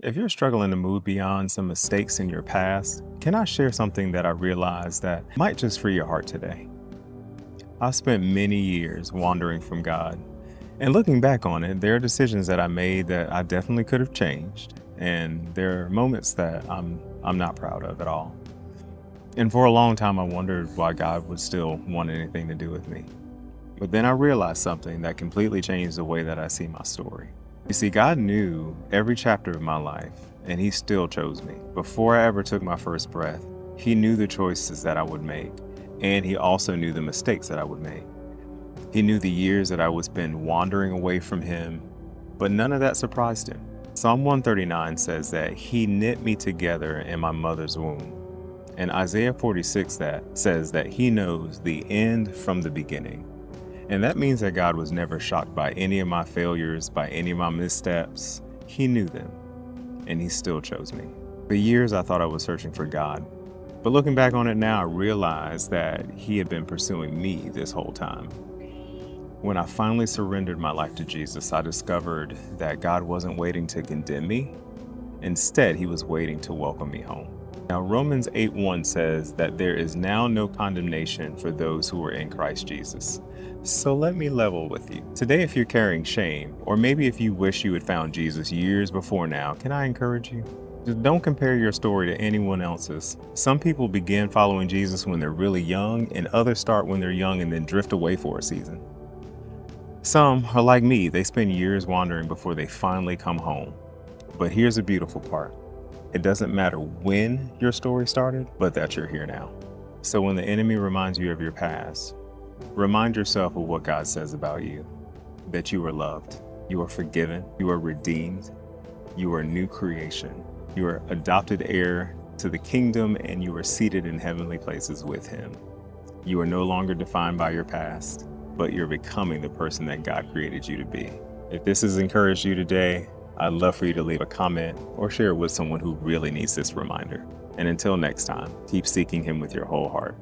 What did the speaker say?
If you're struggling to move beyond some mistakes in your past, can I share something that I realized that might just free your heart today? I spent many years wandering from God. And looking back on it, there are decisions that I made that I definitely could have changed. And there are moments that I'm not proud of at all. And for a long time I wondered why God would still want anything to do with me. But then I realized something that completely changed the way that I see my story. You see, God knew every chapter of my life, and He still chose me. Before I ever took my first breath, He knew the choices that I would make, and He also knew the mistakes that I would make. He knew the years that I would spend wandering away from Him, but none of that surprised Him. Psalm 139 says that He knit me together in my mother's womb. And Isaiah 46 says that He knows the end from the beginning. And that means that God was never shocked by any of my failures, by any of my missteps. He knew them, and He still chose me. For years, I thought I was searching for God. But looking back on it now, I realized that He had been pursuing me this whole time. When I finally surrendered my life to Jesus, I discovered that God wasn't waiting to condemn me. Instead, He was waiting to welcome me home. Now, Romans 8:1 says that there is now no condemnation for those who are in Christ Jesus. So let me level with you. Today, if you're carrying shame, or maybe if you wish you had found Jesus years before now, can I encourage you? Just don't compare your story to anyone else's. Some people begin following Jesus when they're really young, and others start when they're young and then drift away for a season. Some are like me, they spend years wandering before they finally come home. But here's the beautiful part. It doesn't matter when your story started, but that you're here now. So when the enemy reminds you of your past, remind yourself of what God says about you, that you are loved, you are forgiven, you are redeemed, you are a new creation, you are adopted heir to the kingdom, and you are seated in heavenly places with Him. You are no longer defined by your past, but you're becoming the person that God created you to be. If this has encouraged you today, I'd love for you to leave a comment or share it with someone who really needs this reminder. And until next time, keep seeking Him with your whole heart.